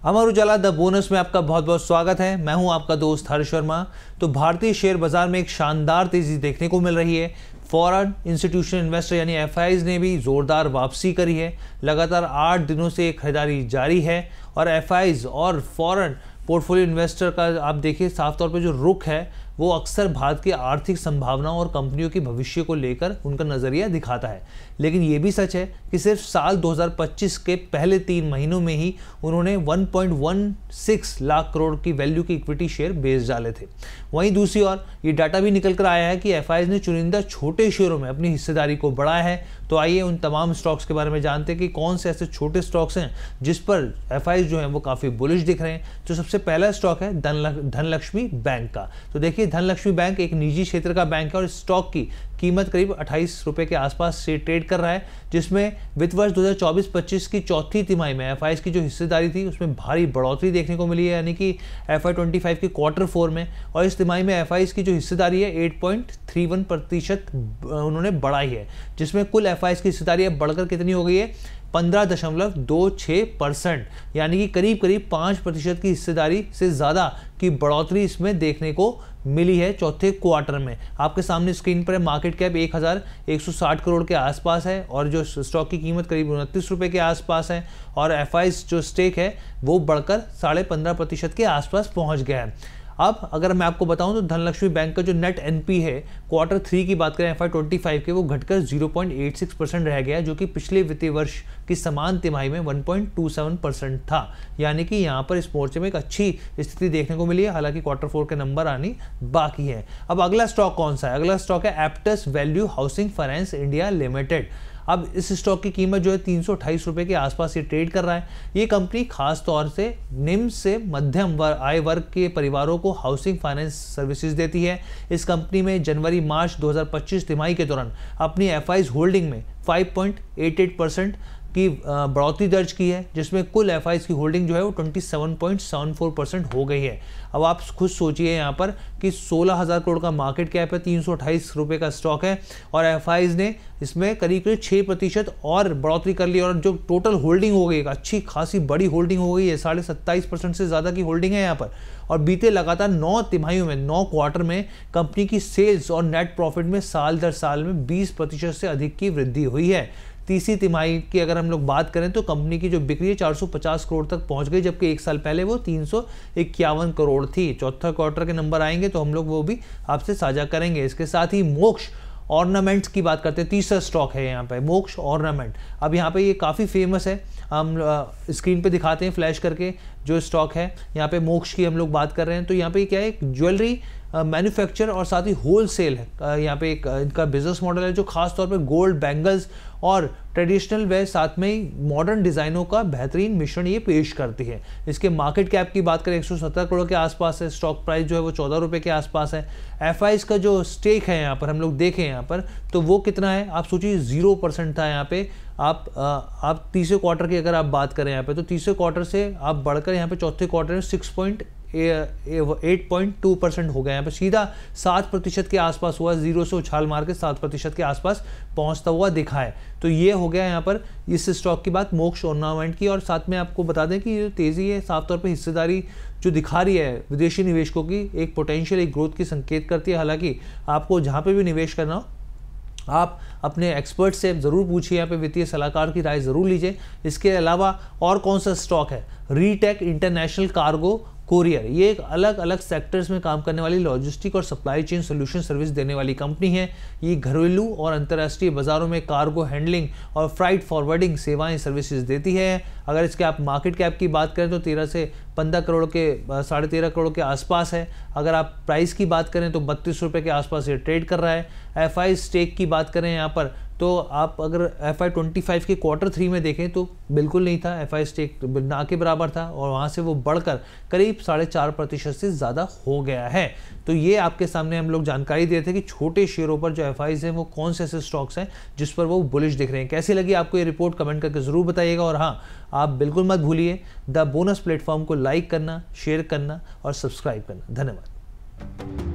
Amar Ujala the bonus में आपका बहुत बहुत स्वागत है। मैं हूं आपका दोस्त हर्ष शर्मा। तो भारतीय शेयर बाजार में एक शानदार तेजी देखने को मिल रही है। फॉरेन इंस्टीट्यूशनल इन्वेस्टर यानी एफआईज ने भी जोरदार वापसी करी है। लगातार 8 दिनों से खरीदारी जारी है और एफआईज और फॉरेन पोर्टफोलियो इन्वेस्टर का आप देखिए साफ तौर पे जो रुख है वो अक्सर भारत की आर्थिक संभावनाओं और कंपनियों के भविष्य को लेकर उनका नजरिया दिखाता है। लेकिन ये भी सच है कि सिर्फ साल 2025 के पहले 3 महीनों में ही उन्होंने 1.16 लाख करोड़ की वैल्यू की इक्विटी शेयर बेच डाले थे। वहीं दूसरी ओर ये डाटा भी निकल कर आया है कि एफआईज ने चुनिंदा छोटे शेयरों में अपनी हिस्सेदारी को बढ़ाया है। तो आइए उन तमाम स्टॉक्स के बारे में जानते हैं कि कौन से ऐसे छोटे स्टॉक्स हैं जिस पर एफआईज जो हैं वो काफ़ी बुलिश दिख रहे हैं। तो सबसे पहला स्टॉक है धनलक्ष्मी बैंक का। तो देखिए धनलक्ष्मी बैंक एक निजी क्षेत्र का बैंक है और इस स्टॉक की कीमत करीब 28 रुपये के आसपास से ट्रेड कर रहा है, जिसमें वित्त वर्ष 2024-25 की चौथी तिमाही में एफआईज की जो हिस्सेदारी थी उसमें भारी बढ़ोतरी देखने को मिली है, यानी कि FY25 के Q4 में। और इस तिमाही में एफआईज की जो हिस्सेदारी है 8.31% उन्होंने बढ़ाई है, जिसमें कुल एफआईज की हिस्सेदारी अब बढ़कर कितनी हो गई है 15.26%, यानी कि करीब करीब 5% की हिस्सेदारी से ज़्यादा की बढ़ोतरी इसमें देखने को मिली है चौथे क्वार्टर में। आपके सामने स्क्रीन पर मार्केट कैप 1160 करोड़ के आसपास है और जो स्टॉक की कीमत करीब 29 रुपये के आसपास है और एफआईज जो स्टेक है वो बढ़कर 15.5% के आसपास पहुंच गया है। अब अगर मैं आपको बताऊं तो धनलक्ष्मी बैंक का जो नेट एनपी है Q3 की बात करें FY25 के, वो घटकर 0.86% रह गया, जो कि पिछले वित्तीय वर्ष की समान तिमाही में 1.27% था। यानी कि यहाँ पर इस मोर्चे में एक अच्छी स्थिति देखने को मिली है, हालांकि Q4 के नंबर आनी बाकी है। अब अगला स्टॉक कौन सा है? अगला स्टॉक है Aptus value housing finance India limited. अब इस स्टॉक की कीमत जो है 328 रुपये के आसपास ये ट्रेड कर रहा है। ये कंपनी खास तौर से निम्न से मध्यम आय वर्ग के परिवारों को हाउसिंग फाइनेंस सर्विसेज देती है। इस कंपनी में जनवरी-मार्च 2025 तिमाही के दौरान अपनी एफआईज होल्डिंग में 5.88% की बढ़ोतरी दर्ज की है, जिसमें कुल एफआईज की होल्डिंग जो है वो 27.74% हो गई है। अब आप खुद सोचिए यहाँ पर कि 16,000 करोड़ का मार्केट कैप है, 328 रुपये का स्टॉक है और एफआईज ने इसमें करीब 6% और बढ़ोतरी कर ली और जो टोटल होल्डिंग हो गई, एक अच्छी खासी बड़ी होल्डिंग हो गई है, 27.5% से ज़्यादा की होल्डिंग है यहाँ पर। और बीते लगातार 9 तिमाहियों में 9 क्वार्टर में कंपनी की सेल्स और नेट प्रॉफिट में साल दर साल में 20% से अधिक की वृद्धि हुई है। तीसरी तिमाही की अगर हम लोग बात करें तो कंपनी की जो बिक्री है 450 करोड़ तक पहुंच गई, जबकि एक साल पहले वो 351 करोड़ थी। चौथा क्वार्टर के नंबर आएंगे तो हम लोग वो भी आपसे साझा करेंगे। इसके साथ ही मोक्ष ऑर्नामेंट्स की बात करते हैं, तीसरा स्टॉक है यहाँ पे मोक्ष ऑर्नामेंट। अब यहाँ पे ये काफ़ी फेमस है, हम स्क्रीन पे दिखाते हैं फ्लैश करके जो स्टॉक है। यहाँ पे मोक्ष की हम लोग बात कर रहे हैं तो यहाँ पे क्या है, ज्वेलरी मैन्युफैक्चर और साथ ही होल सेल है। यहाँ पे एक इनका बिजनेस मॉडल है जो खास तौर पे गोल्ड बैंगल्स और ट्रेडिशनल वे साथ में ही मॉडर्न डिज़ाइनों का बेहतरीन मिश्रण ये पेश करती है। इसके मार्केट कैप की बात करें 170 करोड़ के आसपास है, स्टॉक प्राइस जो है वो 14 रुपये के आसपास है। एफआईज का जो स्टेक है यहाँ पर हम लोग देखें यहाँ पर तो वो कितना है, आप सोचिए 0% था यहाँ पे। आप तीसरे क्वार्टर की अगर आप बात करें यहाँ पे तो तीसरे क्वार्टर से आप बढ़कर यहाँ पे चौथे क्वार्टर में 8.2% हो गया। यहाँ पे सीधा 7% के आसपास हुआ, 0 से उछाल मार के 7% के आसपास पहुंचता हुआ दिखा है। तो ये हो गया यहाँ पर इस स्टॉक की बात मोक्ष ऑर्नामेंट की। और साथ में आपको बता दें कि ये तेज़ी है साफ तौर पे हिस्सेदारी जो दिखा रही है विदेशी निवेशकों की, एक पोटेंशियल एक ग्रोथ की संकेत करती है। हालांकि आपको जहाँ पे भी निवेश करना हो आप अपने एक्सपर्ट से ज़रूर पूछिए, यहाँ पे वित्तीय सलाहकार की राय ज़रूर लीजिए। इसके अलावा और कौन सा स्टॉक है, रीटेक इंटरनेशनल कार्गो कोरियर। ये एक अलग अलग सेक्टर्स में काम करने वाली लॉजिस्टिक और सप्लाई चेन सोल्यूशन सर्विस देने वाली कंपनी है। ये घरेलू और अंतर्राष्ट्रीय बाजारों में कार्गो हैंडलिंग और फ्राइट फॉरवर्डिंग सेवाएं सर्विसेज देती है। अगर इसके आप मार्केट कैप की बात करें तो 13 से 15 करोड़ के 13.5 करोड़ के आसपास है। अगर आप प्राइस की बात करें तो 32 रुपये के आसपास ये ट्रेड कर रहा है। एफआई स्टेक की बात करें यहाँ पर तो आप अगर FY25 के Q3 में देखें तो बिल्कुल नहीं था, एफआई स्टेक ना के बराबर था और वहाँ से वो बढ़कर करीब 4.5% से ज़्यादा हो गया है। तो ये आपके सामने हम लोग जानकारी दे रहे थे कि छोटे शेयरों पर जो एफआईज हैं वो कौन से ऐसे स्टॉक्स हैं जिस पर वो बुलिश दिख रहे हैं। कैसी लगी आपको ये रिपोर्ट कमेंट करके ज़रूर बताइएगा। और हाँ, आप बिल्कुल मत भूलिए द बोनस प्लेटफॉर्म को लाइक करना, शेयर करना और सब्सक्राइब करना। धन्यवाद।